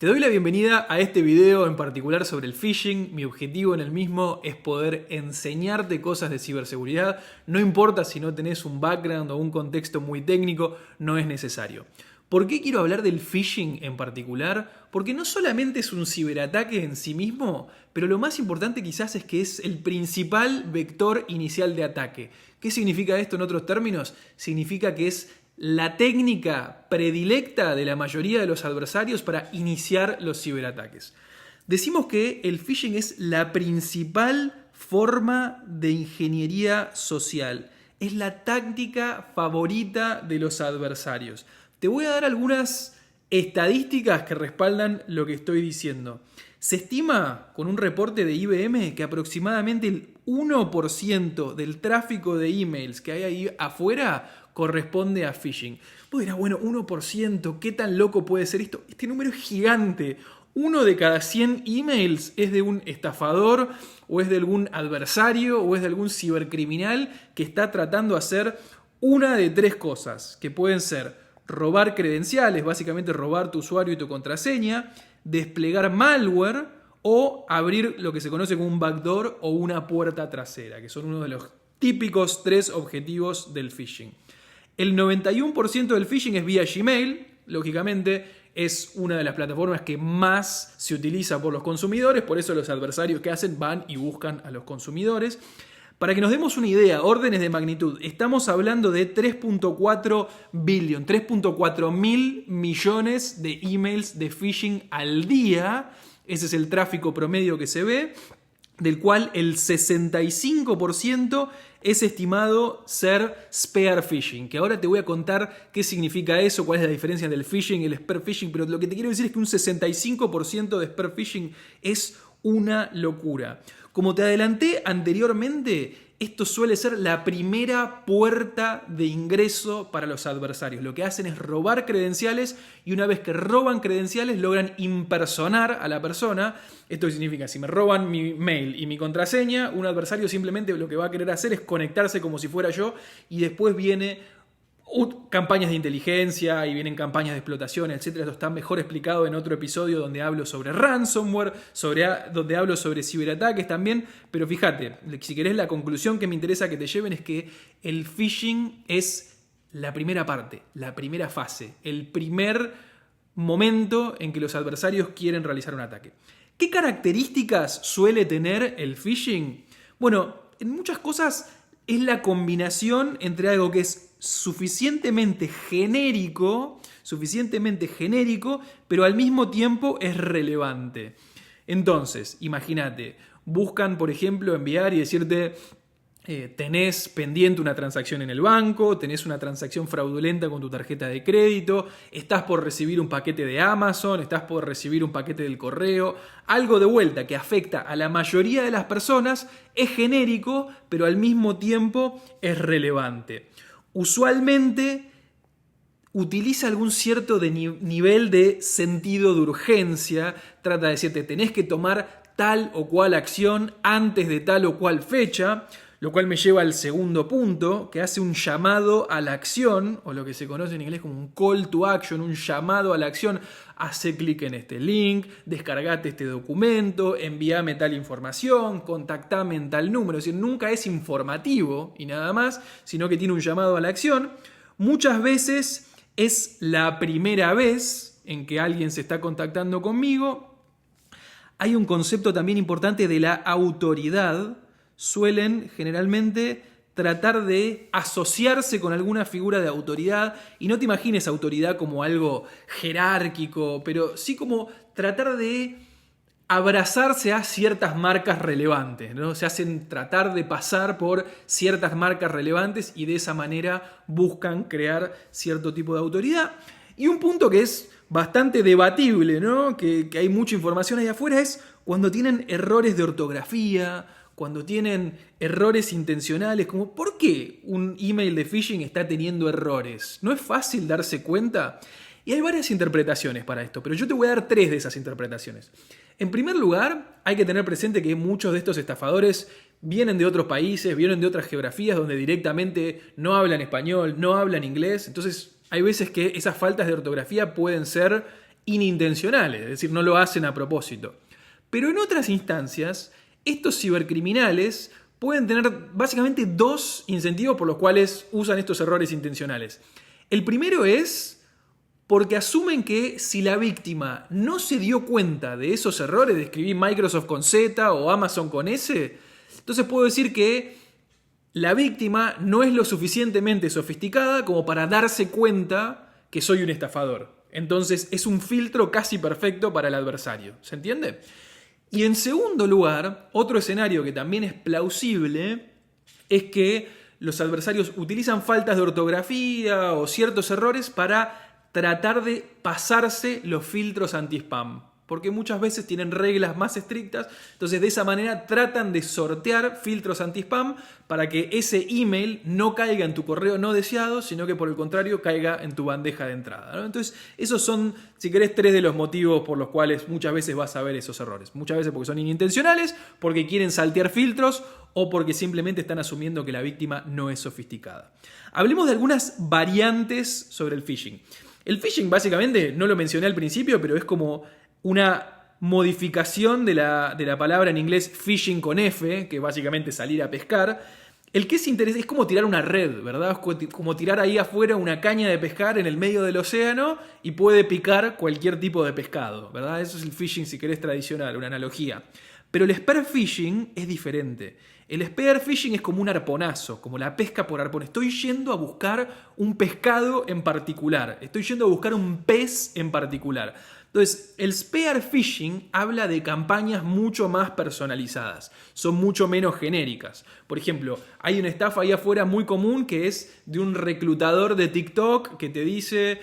Te doy la bienvenida a este video en particular sobre el phishing. Mi objetivo en el mismo es poder enseñarte cosas de ciberseguridad. No importa si no tenés un background o un contexto muy técnico, no es necesario. ¿Por qué quiero hablar del phishing en particular? Porque no solamente es un ciberataque en sí mismo, pero lo más importante quizás es que es el principal vector inicial de ataque. ¿Qué significa esto en otros términos? Significa que es la técnica predilecta de la mayoría de los adversarios para iniciar los ciberataques. Decimos que el phishing es la principal forma de ingeniería social. Es la táctica favorita de los adversarios. Te voy a dar algunas estadísticas que respaldan lo que estoy diciendo. Se estima con un reporte de IBM que aproximadamente el 1% del tráfico de emails que hay ahí afuera corresponde a phishing. Vos dirás, bueno, 1%, ¿qué tan loco puede ser esto? Este número es gigante. 1 de cada 100 emails es de un estafador o es de algún adversario o es de algún cibercriminal que está tratando de hacer una de tres cosas, que pueden ser robar credenciales, básicamente robar tu usuario y tu contraseña, desplegar malware o abrir lo que se conoce como un backdoor o una puerta trasera, que son uno de los típicos tres objetivos del phishing. El 91% del phishing es vía Gmail, lógicamente es una de las plataformas que más se utiliza por los consumidores, por eso los adversarios que hacen van y buscan a los consumidores. Para que nos demos una idea, órdenes de magnitud, estamos hablando de 3.4 mil millones de emails de phishing al día. Ese es el tráfico promedio que se ve, del cual el 65% es estimado ser spear phishing, que ahora te voy a contar qué significa eso, cuál es la diferencia entre el phishing y el spear phishing, pero lo que te quiero decir es que un 65% de spear phishing es una locura. Como te adelanté anteriormente, esto suele ser la primera puerta de ingreso para los adversarios. Lo que hacen es robar credenciales y una vez que roban credenciales logran impersonar a la persona. Esto significa, si me roban mi mail y mi contraseña, un adversario simplemente lo que va a querer hacer es conectarse como si fuera yo y después viene campañas de inteligencia y vienen campañas de explotación, etc. Esto está mejor explicado en otro episodio donde hablo sobre ransomware, donde hablo sobre ciberataques también. Pero fíjate, si querés, la conclusión que me interesa que te lleven es que el phishing es la primera parte, la primera fase, el primer momento en que los adversarios quieren realizar un ataque. ¿Qué características suele tener el phishing? Bueno, en muchas cosas es la combinación entre algo que es suficientemente genérico, pero al mismo tiempo es relevante. Entonces, imagínate, buscan, por ejemplo, enviar y decirte, tenés pendiente una transacción en el banco, tenés una transacción fraudulenta con tu tarjeta de crédito, estás por recibir un paquete de Amazon, estás por recibir un paquete del correo, algo de vuelta que afecta a la mayoría de las personas, es genérico, pero al mismo tiempo es relevante. Usualmente utiliza algún cierto nivel de sentido de urgencia, trata de decirte tenés que tomar tal o cual acción antes de tal o cual fecha, lo cual me lleva al segundo punto, que hace un llamado a la acción, o lo que se conoce en inglés como un call to action, un llamado a la acción. Hace clic en este link, descargate este documento, envíame tal información, contactame en tal número. Es decir, nunca es informativo y nada más, sino que tiene un llamado a la acción. Muchas veces es la primera vez en que alguien se está contactando conmigo. Hay un concepto también importante de la autoridad. Suelen generalmente tratar de asociarse con alguna figura de autoridad, y no te imagines autoridad como algo jerárquico, pero sí como tratar de abrazarse a ciertas marcas relevantes, ¿no? Se hacen tratar de pasar por ciertas marcas relevantes y de esa manera buscan crear cierto tipo de autoridad. Y un punto que es bastante debatible, ¿no? que hay mucha información ahí afuera, es cuando tienen errores de ortografía, cuando tienen errores intencionales, como ¿por qué un email de phishing está teniendo errores? ¿No es fácil darse cuenta? Y hay varias interpretaciones para esto, pero yo te voy a dar 3 de esas interpretaciones. En primer lugar, hay que tener presente que muchos de estos estafadores vienen de otros países, vienen de otras geografías donde directamente no hablan español, no hablan inglés. Entonces, hay veces que esas faltas de ortografía pueden ser inintencionales, es decir, no lo hacen a propósito. Pero en otras instancias, estos cibercriminales pueden tener básicamente dos incentivos por los cuales usan estos errores intencionales. El primero es porque asumen que si la víctima no se dio cuenta de esos errores, de escribir Microsoft con Z o Amazon con S, entonces puedo decir que la víctima no es lo suficientemente sofisticada como para darse cuenta que soy un estafador. Entonces es un filtro casi perfecto para el adversario. ¿Se entiende? Y en segundo lugar, otro escenario que también es plausible es que los adversarios utilizan faltas de ortografía o ciertos errores para tratar de pasarse los filtros anti-spam. Porque muchas veces tienen reglas más estrictas, entonces de esa manera tratan de sortear filtros anti-spam para que ese email no caiga en tu correo no deseado, sino que por el contrario caiga en tu bandeja de entrada, ¿no? Entonces esos son, si querés, tres de los motivos por los cuales muchas veces vas a ver esos errores. Muchas veces porque son inintencionales, porque quieren saltear filtros o porque simplemente están asumiendo que la víctima no es sofisticada. Hablemos de algunas variantes sobre el phishing. El phishing básicamente, no lo mencioné al principio, pero es como una modificación de la palabra en inglés fishing con F, que básicamente salir a pescar. El que es interesante es como tirar una red, ¿verdad? Es como tirar ahí afuera una caña de pescar en el medio del océano y puede picar cualquier tipo de pescado, ¿verdad? Eso es el phishing, si querés, tradicional, una analogía. Pero el spear phishing es diferente. El spear phishing es como un arponazo, como la pesca por arpón. Estoy yendo a buscar un pescado en particular. Estoy yendo a buscar un pez en particular. Entonces, el spear phishing habla de campañas mucho más personalizadas, son mucho menos genéricas. Por ejemplo, hay una estafa ahí afuera muy común que es de un reclutador de TikTok que te dice,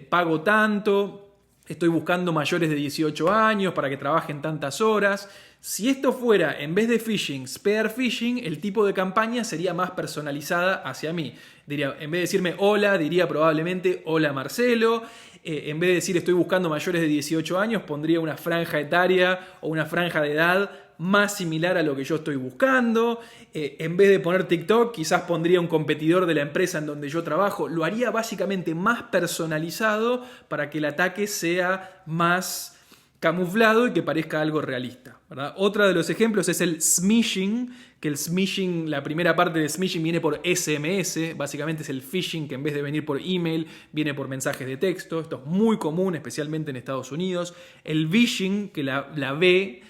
pago tanto, estoy buscando mayores de 18 años para que trabajen tantas horas. Si esto fuera, en vez de phishing, spear phishing, el tipo de campaña sería más personalizada hacia mí. Diría, en vez de decirme hola, diría probablemente hola Marcelo. En vez de decir estoy buscando mayores de 18 años, pondría una franja etaria o una franja de edad más similar a lo que yo estoy buscando. En vez de poner TikTok, quizás pondría un competidor de la empresa en donde yo trabajo. Lo haría básicamente más personalizado para que el ataque sea más camuflado y que parezca algo realista, ¿verdad? Otro de los ejemplos es el smishing, que el smishing, la primera parte de smishing viene por SMS, básicamente es el phishing que en vez de venir por email viene por mensajes de texto. Esto es muy común, especialmente en Estados Unidos. El vishing, que la B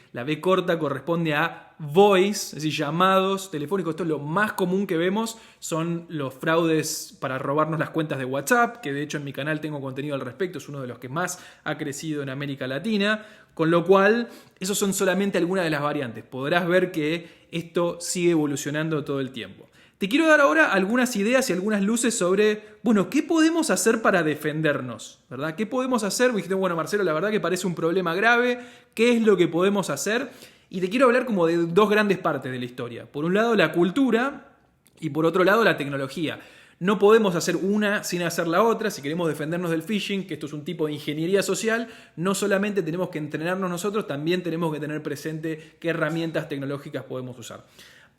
corta corresponde a voice, es decir, llamados telefónicos. Esto es lo más común que vemos, son los fraudes para robarnos las cuentas de WhatsApp, que de hecho en mi canal tengo contenido al respecto, es uno de los que más ha crecido en América Latina, con lo cual esos son solamente algunas de las variantes. Podrás ver que esto sigue evolucionando todo el tiempo. Te quiero dar ahora algunas ideas y algunas luces sobre, bueno, ¿qué podemos hacer para defendernos? ¿Verdad? ¿Qué podemos hacer? Me dijiste, bueno, Marcelo, la verdad que parece un problema grave. ¿Qué es lo que podemos hacer? Y te quiero hablar como de dos grandes partes de la historia. Por un lado, la cultura y por otro lado, la tecnología. No podemos hacer una sin hacer la otra. Si queremos defendernos del phishing, que esto es un tipo de ingeniería social, no solamente tenemos que entrenarnos nosotros, también tenemos que tener presente qué herramientas tecnológicas podemos usar.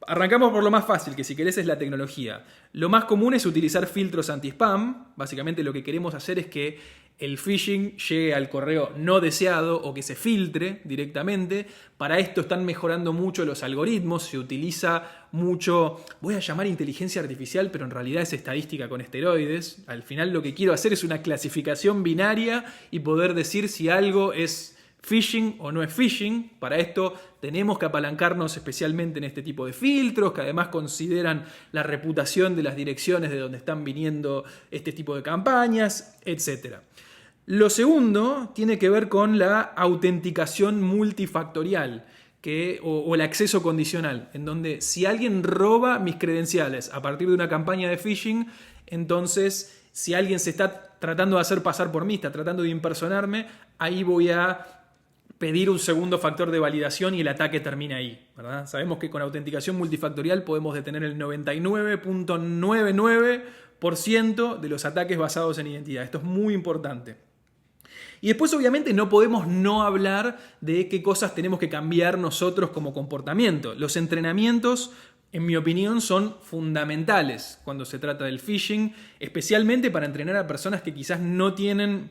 Arrancamos por lo más fácil, que si querés es la tecnología. Lo más común es utilizar filtros anti-spam. Básicamente lo que queremos hacer es que el phishing llegue al correo no deseado o que se filtre directamente. Para esto están mejorando mucho los algoritmos, se utiliza mucho, voy a llamar inteligencia artificial, pero en realidad es estadística con esteroides. Al final lo que quiero hacer es una clasificación binaria y poder decir si algo es phishing o no es phishing. Para esto tenemos que apalancarnos especialmente en este tipo de filtros que además consideran la reputación de las direcciones de donde están viniendo este tipo de campañas, etc. Lo segundo tiene que ver con la autenticación multifactorial o el acceso condicional, en donde si alguien roba mis credenciales a partir de una campaña de phishing, entonces si alguien se está tratando de hacer pasar por mí, está tratando de impersonarme, ahí voy a pedir un segundo factor de validación y el ataque termina ahí, ¿verdad? Sabemos que con autenticación multifactorial podemos detener el 99.99% de los ataques basados en identidad. Esto es muy importante. Y después obviamente no podemos no hablar de qué cosas tenemos que cambiar nosotros como comportamiento. Los entrenamientos, en mi opinión, son fundamentales cuando se trata del phishing, especialmente para entrenar a personas que quizás no tienen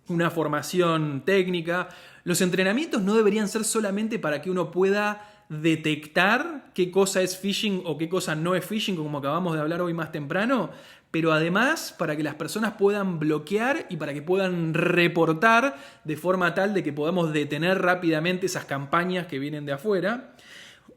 una formación técnica. Los entrenamientos no deberían ser solamente para que uno pueda detectar qué cosa es phishing o qué cosa no es phishing, como acabamos de hablar hoy más temprano, pero además para que las personas puedan bloquear y para que puedan reportar de forma tal de que podamos detener rápidamente esas campañas que vienen de afuera.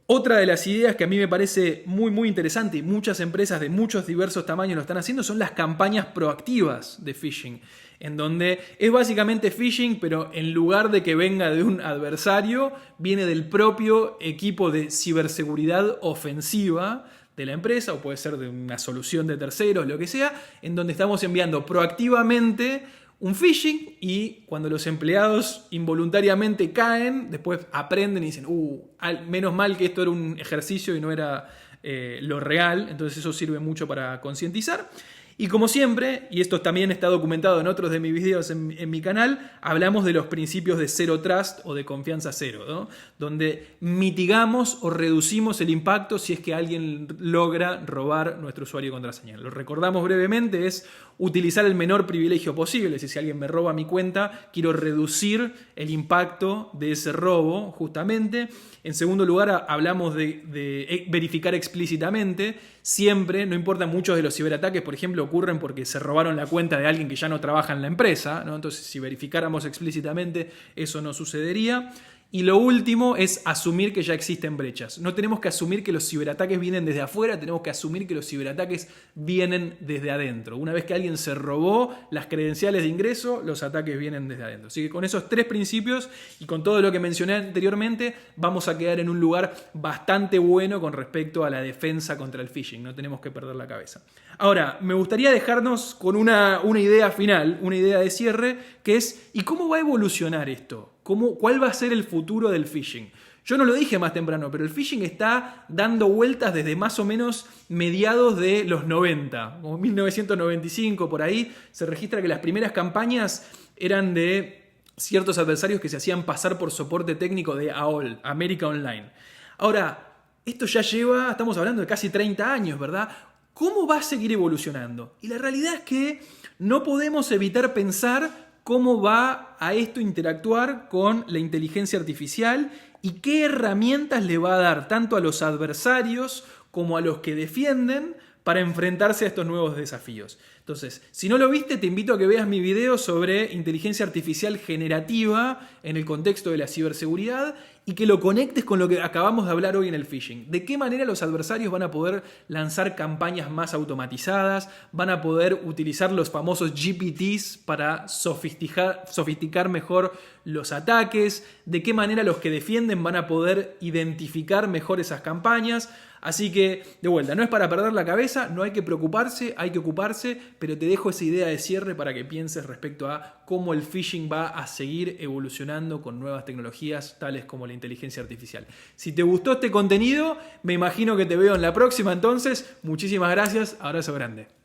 Otra de las ideas que a mí me parece muy interesante y muchas empresas de muchos diversos tamaños lo están haciendo son las campañas proactivas de phishing, en donde es básicamente phishing, pero en lugar de que venga de un adversario, viene del propio equipo de ciberseguridad ofensiva de la empresa, o puede ser de una solución de terceros, lo que sea, en donde estamos enviando proactivamente un phishing y cuando los empleados involuntariamente caen, después aprenden y dicen, menos mal que esto era un ejercicio y no era lo real, entonces eso sirve mucho para concientizar. Y como siempre, y esto también está documentado en otros de mis videos en mi canal, hablamos de los principios de Zero Trust o de confianza cero, ¿no? Donde mitigamos o reducimos el impacto si es que alguien logra robar nuestro usuario y contraseña. Lo recordamos brevemente, es utilizar el menor privilegio posible. Si alguien me roba mi cuenta, quiero reducir el impacto de ese robo, justamente. En segundo lugar, hablamos de verificar explícitamente. Siempre, no importa, muchos de los ciberataques, por ejemplo, ocurren porque se robaron la cuenta de alguien que ya no trabaja en la empresa, ¿no? Entonces, si verificáramos explícitamente, eso no sucedería. Y lo último es asumir que ya existen brechas. No tenemos que asumir que los ciberataques vienen desde afuera, tenemos que asumir que los ciberataques vienen desde adentro. Una vez que alguien se robó las credenciales de ingreso, los ataques vienen desde adentro. Así que con esos 3 principios y con todo lo que mencioné anteriormente, vamos a quedar en un lugar bastante bueno con respecto a la defensa contra el phishing. No tenemos que perder la cabeza. Ahora, me gustaría dejarnos con una idea final, una idea de cierre, que es, ¿y cómo va a evolucionar esto? ¿Cuál va a ser el futuro del phishing? Yo no lo dije más temprano, pero el phishing está dando vueltas desde más o menos mediados de los 90, como 1995, por ahí. Se registra que las primeras campañas eran de ciertos adversarios que se hacían pasar por soporte técnico de AOL, América Online. Ahora, esto ya lleva, estamos hablando de casi 30 años, ¿verdad? ¿Cómo va a seguir evolucionando? Y la realidad es que no podemos evitar pensar cómo va a esto interactuar con la inteligencia artificial y qué herramientas le va a dar tanto a los adversarios como a los que defienden para enfrentarse a estos nuevos desafíos. Entonces, si no lo viste, te invito a que veas mi video sobre inteligencia artificial generativa en el contexto de la ciberseguridad y que lo conectes con lo que acabamos de hablar hoy en el phishing. De qué manera los adversarios van a poder lanzar campañas más automatizadas, van a poder utilizar los famosos GPTs para sofisticar mejor los ataques, de qué manera los que defienden van a poder identificar mejor esas campañas. Así que, de vuelta, no es para perder la cabeza, no hay que preocuparse, hay que ocuparse, pero te dejo esa idea de cierre para que pienses respecto a cómo el phishing va a seguir evolucionando con nuevas tecnologías tales como la inteligencia artificial. Si te gustó este contenido, me imagino que te veo en la próxima, entonces, muchísimas gracias, abrazo grande.